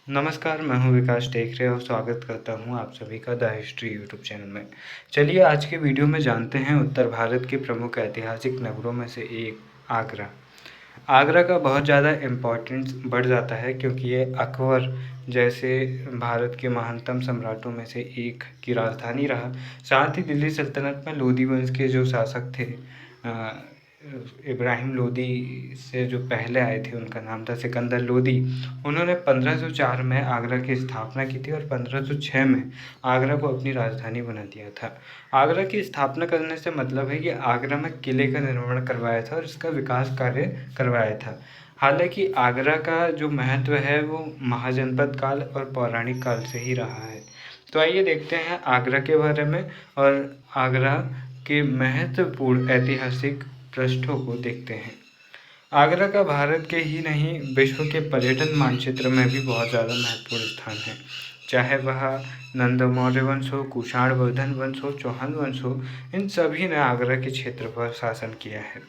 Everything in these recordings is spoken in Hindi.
नमस्कार, मैं हूँ विकास टेकरे और स्वागत करता हूँ आप सभी का द हिस्ट्री यूट्यूब चैनल में। चलिए आज के वीडियो में जानते हैं उत्तर भारत के प्रमुख ऐतिहासिक नगरों में से एक आगरा। आगरा का बहुत ज़्यादा इम्पोर्टेंस बढ़ जाता है क्योंकि ये अकबर जैसे भारत के महानतम सम्राटों में से एक की राजधानी रहा। साथ ही दिल्ली सल्तनत में लोधी वंश के जो शासक थे इब्राहिम लोदी से जो पहले आए थे उनका नाम था सिकंदर लोदी। उन्होंने 1504 में आगरा की स्थापना की थी और 1506 में आगरा को अपनी राजधानी बना दिया था। आगरा की स्थापना करने से मतलब है कि आगरा में किले का निर्माण करवाया था और इसका विकास कार्य करवाया था। हालांकि आगरा का जो महत्व है वो महाजनपद काल और पौराणिक काल से ही रहा है। तो आइए देखते हैं आगरा के बारे में और आगरा के महत्वपूर्ण ऐतिहासिक पृष्ठों को देखते हैं। आगरा का भारत के ही नहीं विश्व के पर्यटन मानचित्र में भी बहुत ज़्यादा महत्वपूर्ण स्थान है। चाहे वह नंद मौर्य वंश हो, कुषाण वर्धन वंश हो, चौहान वंश हो, इन सभी ने आगरा के क्षेत्र पर शासन किया है।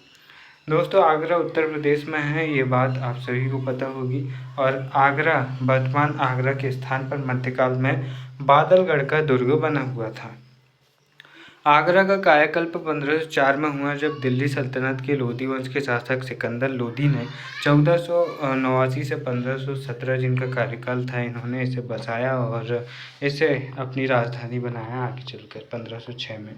दोस्तों आगरा उत्तर प्रदेश में है, ये बात आप सभी को पता होगी। और आगरा वर्तमान आगरा के स्थान पर मध्यकाल में बादलगढ़ का दुर्ग बना हुआ था। आगरा का कायाकल्प 1504 में हुआ जब दिल्ली सल्तनत के लोधी वंश के शासक सिकंदर लोधी ने 1489 से 1517 जिनका कार्यकाल था इन्होंने इसे बसाया और इसे अपनी राजधानी बनाया आगे चलकर 1506 में।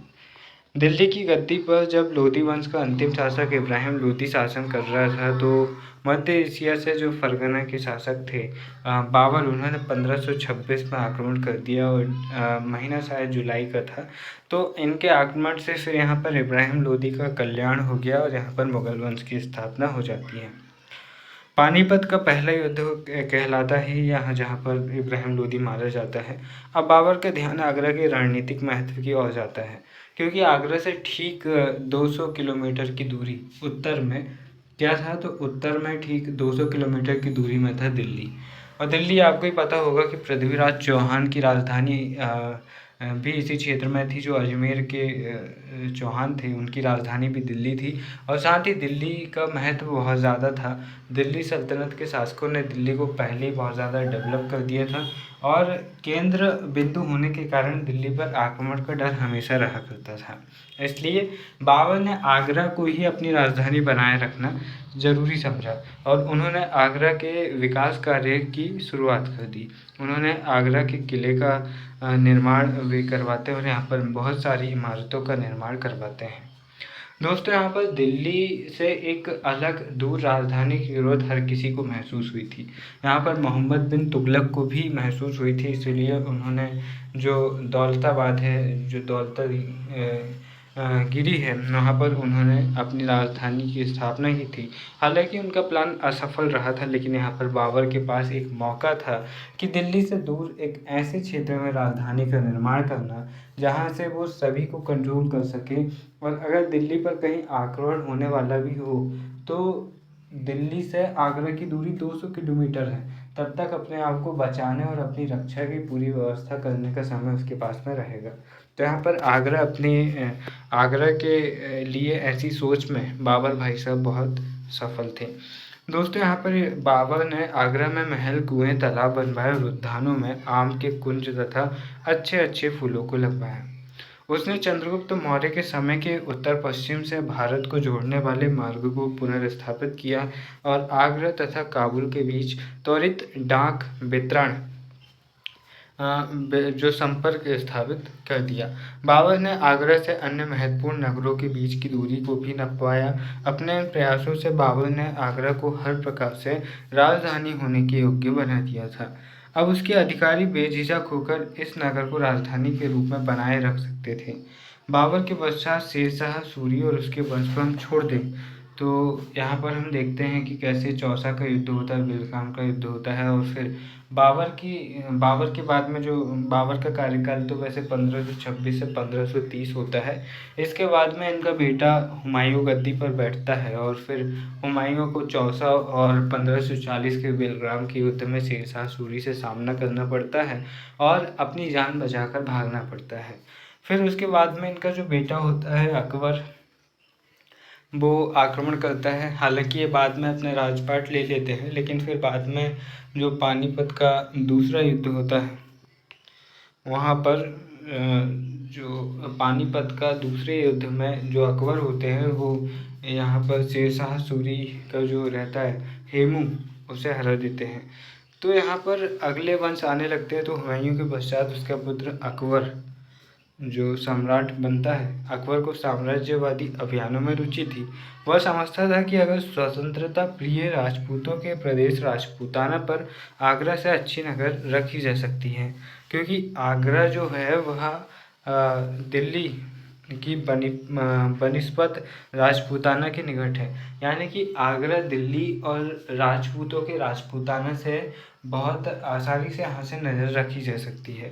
दिल्ली की गद्दी पर जब लोधी वंश का अंतिम शासक इब्राहिम लोधी शासन कर रहा था तो मध्य एशिया से जो फरगना के शासक थे बाबर, उन्होंने 1526 में आक्रमण कर दिया और महीना शायद जुलाई का था। तो इनके आक्रमण से फिर यहाँ पर इब्राहिम लोधी का कल्याण हो गया और यहाँ पर मुगल वंश की स्थापना हो जाती है। पानीपत का पहला युद्ध कहलाता है यहाँ, जहाँ पर इब्राहिम लोधी मारा जाता है। अब बाबर का ध्यान आगरा के रणनीतिक महत्व की ओर जाता है क्योंकि आगरा से ठीक 200 किलोमीटर की दूरी उत्तर में क्या था, तो उत्तर में ठीक 200 किलोमीटर की दूरी में था दिल्ली। और दिल्ली आपको ही पता होगा कि पृथ्वीराज चौहान की राजधानी भी इसी क्षेत्र में थी। जो अजमेर के चौहान थे उनकी राजधानी भी दिल्ली थी और साथ ही दिल्ली का महत्व बहुत ज़्यादा था। दिल्ली सल्तनत के शासकों ने दिल्ली को पहले ही बहुत ज़्यादा डेवलप कर दिया था और केंद्र बिंदु होने के कारण दिल्ली पर आक्रमण का डर हमेशा रहा करता था। इसलिए बाबर ने आगरा को ही अपनी राजधानी बनाए रखना ज़रूरी समझा और उन्होंने आगरा के विकास कार्य की शुरुआत कर दी। उन्होंने आगरा के किले का निर्माण भी करवाते हैं और यहाँ पर बहुत सारी इमारतों का निर्माण करवाते हैं। दोस्तों यहाँ पर दिल्ली से एक अलग दूर राजधानी की ज़रूरत हर किसी को महसूस हुई थी। यहाँ पर मोहम्मद बिन तुगलक को भी महसूस हुई थी, इसीलिए उन्होंने जो दौलताबाद है, जो गिरी है, वहाँ पर उन्होंने अपनी राजधानी की स्थापना की थी। हालांकि उनका प्लान असफल रहा था, लेकिन यहाँ पर बाबर के पास एक मौका था कि दिल्ली से दूर एक ऐसे क्षेत्र में राजधानी का निर्माण करना जहाँ से वो सभी को कंट्रोल कर सके और अगर दिल्ली पर कहीं आक्रमण होने वाला भी हो तो दिल्ली से आगरा की दूरी 200 किलोमीटर है, तब तक अपने आप को बचाने और अपनी रक्षा की पूरी व्यवस्था करने का समय उसके पास में रहेगा। तो यहाँ पर आगरा के लिए ऐसी सोच में बाबर भाई साहब बहुत सफल थे। दोस्तों यहाँ पर बाबर ने आगरा में महल, कुएं, तालाब बनवाए और उद्यानों में आम के कुंज तथा अच्छे अच्छे फूलों को लगवाया। उसने चंद्रगुप्त मौर्य के समय के उत्तर पश्चिम से भारत को जोड़ने वाले मार्ग को पुनर्स्थापित किया और आगरा तथा काबुल के बीच त्वरित डाक वितरण जो संपर्क स्थापित कर दिया। बाबर ने आगरा से अन्य महत्वपूर्ण नगरों के बीच की दूरी को भी नपवाया। अपने प्रयासों से बाबर ने आगरा को हर प्रकार से राजधानी होने के योग्य बना दिया था। अब उसके अधिकारी बेझिझक होकर इस नगर को राजधानी के रूप में बनाए रख सकते थे। बाबर के पश्चात शेरशाह सूरी और उसके वंश को हम छोड़ दें तो यहाँ पर हम देखते हैं कि कैसे चौसा का युद्ध होता है, बेलगाम का युद्ध होता है और फिर बाबर के बाद में जो बाबर का कार्यकाल तो वैसे 1526 से 1530 होता है। इसके बाद में इनका बेटा हुमायूं गद्दी पर बैठता है और फिर हुमायूं को चौसा और 1540 के बेलग्राम के युद्ध में शेरशाह सूरी से सामना करना पड़ता है और अपनी जान बचाकर भागना पड़ता है। फिर उसके बाद में इनका जो बेटा होता है अकबर, वो आक्रमण करता है। हालांकि ये बाद में अपने राजपाट ले लेते हैं, लेकिन फिर बाद में जो पानीपत का दूसरा युद्ध होता है वहाँ पर जो पानीपत का दूसरे युद्ध में जो अकबर होते हैं वो यहाँ पर शेरशाह सूरी का जो रहता है हेमू, उसे हरा देते हैं। तो यहाँ पर अगले वंश आने लगते हैं। तो हुमायूं के पश्चात उसका पुत्र अकबर जो सम्राट बनता है। अकबर को साम्राज्यवादी अभियानों में रुचि थी। वह समझता था कि अगर स्वतंत्रता प्रिय राजपूतों के प्रदेश राजपूताना पर आगरा से अच्छी नज़र रखी जा सकती है, क्योंकि आगरा जो है वह दिल्ली की बनिस्बत राजपूताना के निकट है। यानी कि आगरा दिल्ली और राजपूतों के राजपूताना से बहुत आसानी से यहाँ से नज़र रखी जा सकती है।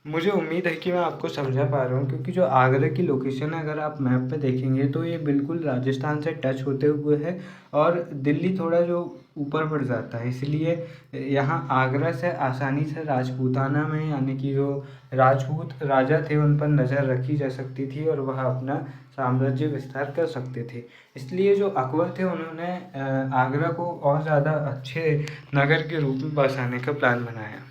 मुझे उम्मीद है कि मैं आपको समझा पा रहा हूँ, क्योंकि जो आगरा की लोकेशन है अगर आप मैप पे देखेंगे तो ये बिल्कुल राजस्थान से टच होते हुए है और दिल्ली थोड़ा जो ऊपर पड़ जाता है, इसलिए यहाँ आगरा से आसानी से राजपूताना में यानी कि जो राजपूत राजा थे उन पर नज़र रखी जा सकती थी और वह अपना साम्राज्य विस्तार कर सकते थे। इसलिए जो अकबर थे उन्होंने आगरा को और ज़्यादा अच्छे नगर के रूप में बसाने का प्लान बनाया।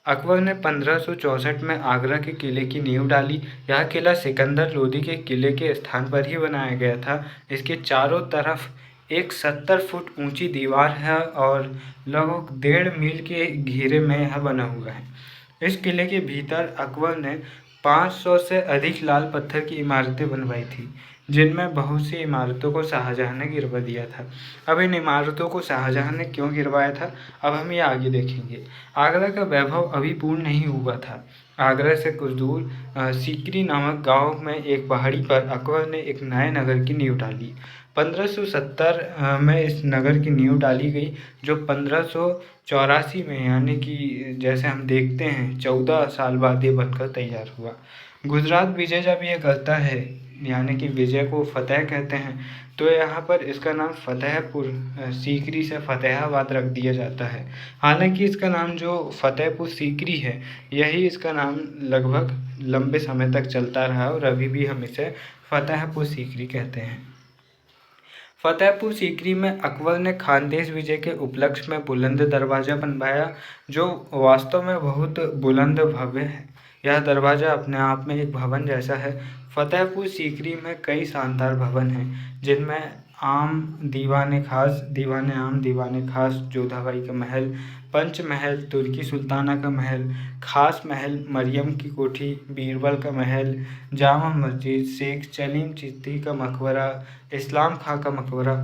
अकबर ने 1564 में आगरा के किले की नींव डाली। यह किला सिकंदर लोदी के किले के स्थान पर ही बनाया गया था। इसके चारों तरफ एक 70 फुट ऊंची दीवार है और लगभग 1.5 मील के घेरे में यह बना हुआ है। इस किले के भीतर अकबर ने 500 से अधिक लाल पत्थर की इमारतें बनवाई थी, जिनमें बहुत सी इमारतों को शाहजहां ने गिरवा दिया था। अब इन इमारतों को शाहजहां ने क्यों गिरवाया था, अब हम ये आगे देखेंगे। आगरा का वैभव अभी पूर्ण नहीं हुआ था। आगरा से कुछ दूर सीकरी नामक गांव में एक पहाड़ी पर अकबर ने एक नए नगर की नींव डाली। 1570 में इस नगर की नींव डाली गई, जो 1584 में यानी कि जैसे हम देखते हैं 14 साल बाद ये बनकर तैयार हुआ। गुजरात विजय जब ये करता है यानी कि विजय को फतेह कहते हैं, तो यहाँ पर इसका नाम फतेहपुर सीकरी से फतेहाबाद रख दिया जाता है। हालांकि इसका नाम जो फतेहपुर सीकरी है यही इसका नाम लगभग लंबे समय तक चलता रहा और अभी भी हम इसे फतेहपुर सीकरी कहते हैं। फतेहपुर सीकरी में अकबर ने खानदेश विजय के उपलक्ष्य में बुलंद दरवाज़ा बनवाया, जो वास्तव में बहुत बुलंद भव्य है। यह दरवाज़ा अपने आप में एक भवन जैसा है। फतेहपुर सीकरी में कई शानदार भवन हैं, जिनमें आम दीवाने आम दीवाने खास जोधाबाई का महल, पंच महल, तुर्की सुल्ताना का महल, खास महल, मरियम की कोठी, बीरबल का महल, जामा मस्जिद, शेख सलीम चिश्ती का मकबरा, इस्लाम खां का मकबरा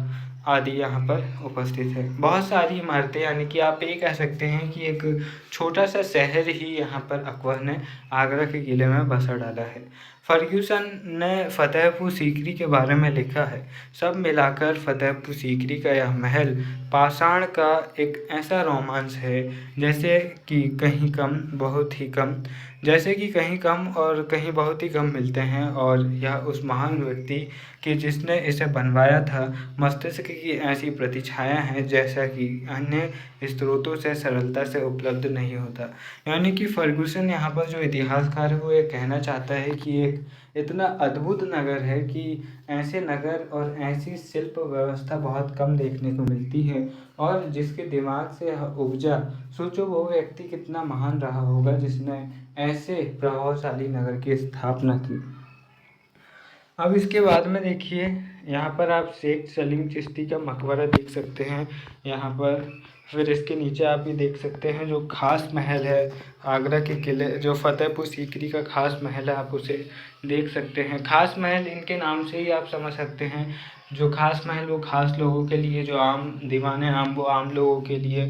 आदि यहाँ पर उपस्थित है। बहुत सारी इमारतें, यानी कि आप ये कह सकते हैं कि एक छोटा सा शहर ही यहाँ पर अकबर ने आगरा के किले में बसा डाला है। फर्ग्यूसन ने फतेहपुर सीकरी के बारे में लिखा है, सब मिलाकर फतेहपुर सीकरी का यह महल पाषाण का एक ऐसा रोमांस है जैसे कि कहीं कम बहुत ही कम जैसे कि कहीं कम और कहीं बहुत ही कम मिलते हैं, और यह उस महान व्यक्ति कि जिसने इसे बनवाया था मस्तिष्क की ऐसी प्रतिछाया है जैसा कि अन्य स्रोतों से सरलता से उपलब्ध नहीं होता। यानी कि फर्गूसन यहाँ पर जो इतिहासकार है वो ये कहना चाहता है कि एक इतना अद्भुत नगर है कि ऐसे नगर और ऐसी शिल्प व्यवस्था बहुत कम देखने को मिलती है, और जिसके दिमाग से यह उपजा, सोचो वो व्यक्ति कितना महान रहा होगा जिसने ऐसे प्रभावशाली नगर की स्थापना की। अब इसके बाद में देखिए यहाँ पर आप शेख सलीम चिश्ती का मकबरा देख सकते हैं यहाँ पर। फिर इसके नीचे आप ये देख सकते हैं जो खास महल है आगरा के किले, जो फतेहपुर सीकरी का खास महल है, आप उसे देख सकते हैं। खास महल इनके नाम से ही आप समझ सकते हैं, जो खास महल वो खास लोगों के लिए, जो आम दीवाने आम वो आम लोगों के लिए।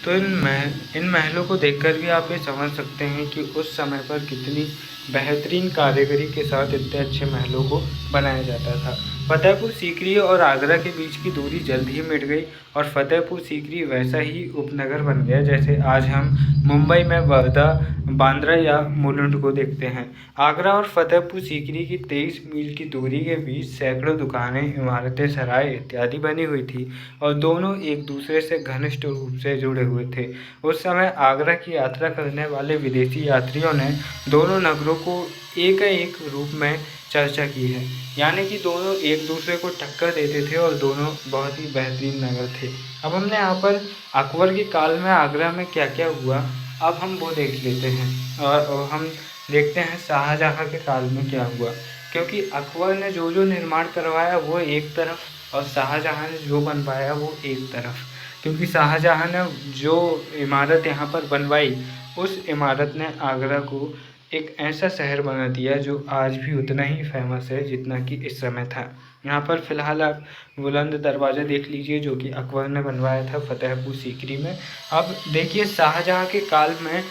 तो इन महलों को देखकर भी आप ये समझ सकते हैं कि उस समय पर कितनी बेहतरीन कारीगरी के साथ इतने अच्छे महलों को बनाया जाता था। फतेहपुर सीकरी और आगरा के बीच की दूरी जल्द ही मिट गई और फतेहपुर सीकरी वैसा ही उपनगर बन गया जैसे आज हम मुंबई में वर्धा, बांद्रा या मुलुंड को देखते हैं। आगरा और फतेहपुर सीकरी की 23 मील की दूरी के बीच सैकड़ों दुकानें, इमारतें, सराय इत्यादि बनी हुई थी और दोनों एक दूसरे से घनिष्ठ रूप से जुड़े हुए थे। उस समय आगरा की यात्रा करने वाले विदेशी यात्रियों ने दोनों नगरों शहरों को एक रूप में चर्चा की है, यानी कि दोनों एक दूसरे को टक्कर देते थे और दोनों बहुत ही बेहतरीन नगर थे। अब हमने यहाँ पर अकबर के काल में आगरा में क्या क्या हुआ, अब हम वो देख लेते हैं और हम देखते हैं शाहजहाँ के काल में क्या हुआ। क्योंकि अकबर ने जो जो निर्माण करवाया वो एक तरफ और शाहजहाँ ने जो बनवाया वो एक तरफ। क्योंकि शाहजहाँ ने जो इमारत यहाँ पर बनवाई उस इमारत ने आगरा को एक ऐसा शहर बना दिया जो आज भी उतना ही फेमस है जितना कि इस समय था। यहाँ पर फ़िलहाल आप बुलंद दरवाज़ा देख लीजिए जो कि अकबर ने बनवाया था फतेहपुर सीकरी में। अब देखिए शाहजहाँ के काल में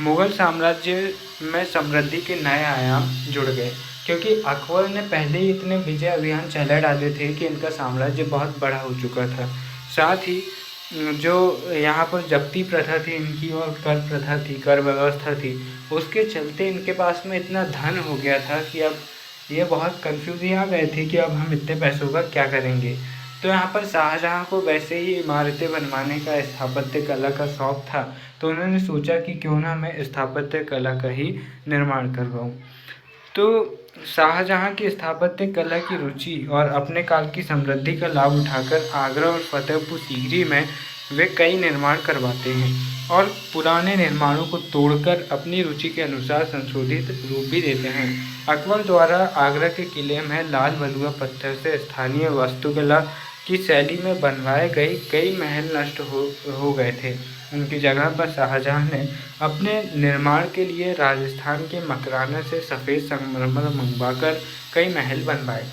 मुग़ल साम्राज्य में समृद्धि के नए आयाम जुड़ गए, क्योंकि अकबर ने पहले ही इतने विजय अभियान चला डाले थे कि इनका साम्राज्य बहुत बड़ा हो चुका था। साथ ही जो यहाँ पर जब्ती प्रथा थी इनकी और कर प्रथा थी, कर व्यवस्था थी, उसके चलते इनके पास में इतना धन हो गया था कि अब ये बहुत कन्फ्यूज़ आ गए थे कि अब हम इतने पैसों का क्या करेंगे। तो यहाँ पर शाहजहाँ को वैसे ही इमारतें बनवाने का, स्थापत्य कला का शौक़ था, तो उन्होंने सोचा कि क्यों ना मैं स्थापत्य कला का ही निर्माण करवाऊँ। तो शाहजहाँ की स्थापत्य कला की रुचि और अपने काल की समृद्धि का लाभ उठाकर आगरा और फतेहपुर सीकरी में वे कई निर्माण करवाते हैं और पुराने निर्माणों को तोड़कर अपनी रुचि के अनुसार संशोधित रूप भी देते हैं। अकबर द्वारा आगरा के किले में लाल बलुआ पत्थर से स्थानीय वास्तुकला की शैली में बनवाए गए कई महल नष्ट हो गए थे। उनकी जगह पर शाहजहाँ ने अपने निर्माण के लिए राजस्थान के मकराना से सफ़ेद संगमरमर मंगवाकर कई महल बनवाए।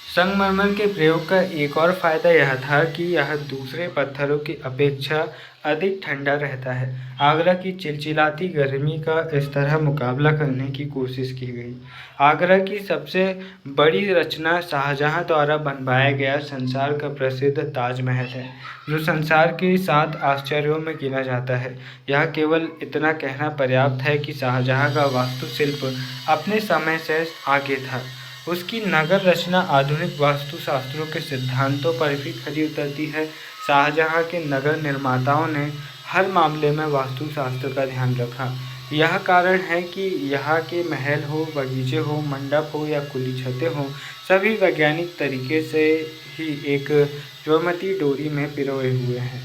संगमरमर के प्रयोग का एक और फ़ायदा यह था कि यह दूसरे पत्थरों की अपेक्षा अधिक ठंडा रहता है। आगरा की चिलचिलाती गर्मी का इस तरह मुकाबला करने की कोशिश की गई। आगरा की सबसे बड़ी रचना शाहजहाँ द्वारा बनवाया गया संसार का प्रसिद्ध ताजमहल है, जो संसार के 7 आश्चर्यों में गिना जाता है। यह केवल इतना कहना पर्याप्त है कि शाहजहाँ का वास्तुशिल्प अपने समय से आगे था। उसकी नगर रचना आधुनिक वास्तुशास्त्रों के सिद्धांतों पर भी खरी उतरती है। शाहजहाँ के नगर निर्माताओं ने हर मामले में वास्तुशास्त्र का ध्यान रखा। यह कारण है कि यहाँ के महल हो, बगीचे हो, मंडप हो या खुली छतें हों, सभी वैज्ञानिक तरीके से ही एक ज्यामितीय डोरी में पिरोए हुए हैं।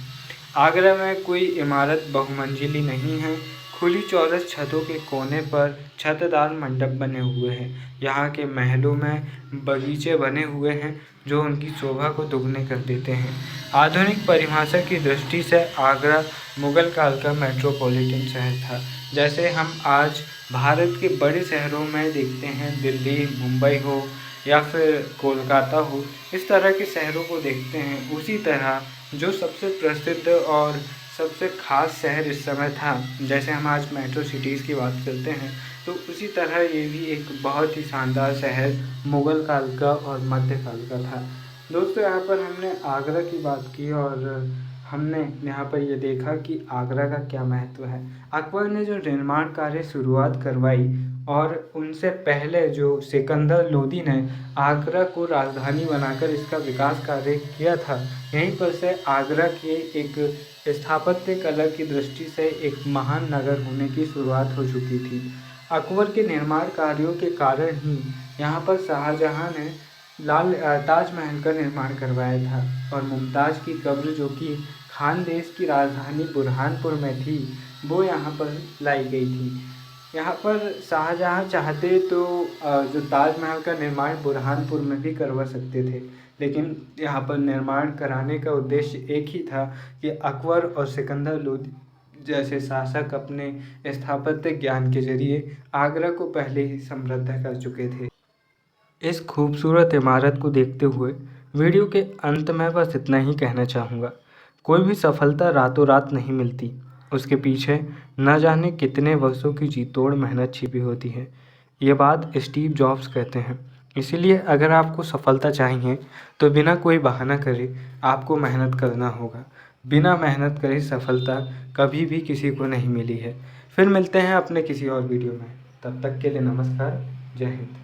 आगरा में कोई इमारत बहुमंजिली नहीं है। खुली चौरस छतों के कोने पर छतदार मंडप बने हुए हैं। यहाँ के महलों में बगीचे बने हुए हैं जो उनकी शोभा को दुगने कर देते हैं। आधुनिक परिभाषा की दृष्टि से आगरा मुग़ल काल का मेट्रोपॉलिटन शहर था। जैसे हम आज भारत के बड़े शहरों में देखते हैं, दिल्ली, मुंबई हो या फिर कोलकाता हो, इस तरह के शहरों को देखते हैं, उसी तरह जो सबसे प्रसिद्ध और सबसे ख़ास शहर इस समय था, जैसे हम आज मेट्रो सिटीज़ की बात करते हैं, तो उसी तरह ये भी एक बहुत ही शानदार शहर मुग़ल काल का और मध्यकाल का था। दोस्तों, यहाँ पर हमने आगरा की बात की और हमने यहाँ पर ये देखा कि आगरा का क्या महत्व है। अकबर ने जो निर्माण कार्य शुरुआत करवाई और उनसे पहले जो सिकंदर लोदी ने आगरा को राजधानी बनाकर इसका विकास कार्य किया था, यहीं पर से आगरा के एक स्थापत्य कला की दृष्टि से एक महान नगर होने की शुरुआत हो चुकी थी। अकबर के निर्माण कार्यों के कारण ही यहाँ पर शाहजहाँ ने ताजमहल का निर्माण करवाया था और मुमताज़ की कब्र, जो कि खानदेश की राजधानी बुरहानपुर में थी, वो यहाँ पर लाई गई थी। यहाँ पर शाहजहाँ चाहते तो जो ताजमहल का निर्माण बुरहानपुर में भी करवा सकते थे, लेकिन यहाँ पर निर्माण कराने का उद्देश्य एक ही था कि अकबर और सिकंदर लोदी जैसे शासक अपने स्थापत्य ज्ञान के जरिए आगरा को पहले ही समृद्ध कर चुके थे। इस खूबसूरत इमारत को देखते हुए वीडियो के अंत में बस इतना ही कहना चाहूँगा। कोई भी सफलता रातों रात नहीं मिलती, उसके पीछे न जाने कितने वर्षों की जी तोड़ मेहनत छिपी होती है। ये बात स्टीव जॉब्स कहते हैं। इसीलिए अगर आपको सफलता चाहिए तो बिना कोई बहाना करे आपको मेहनत करना होगा। बिना मेहनत करे सफलता कभी भी किसी को नहीं मिली है। फिर मिलते हैं अपने किसी और वीडियो में। तब तक के लिए नमस्कार। जय हिंद।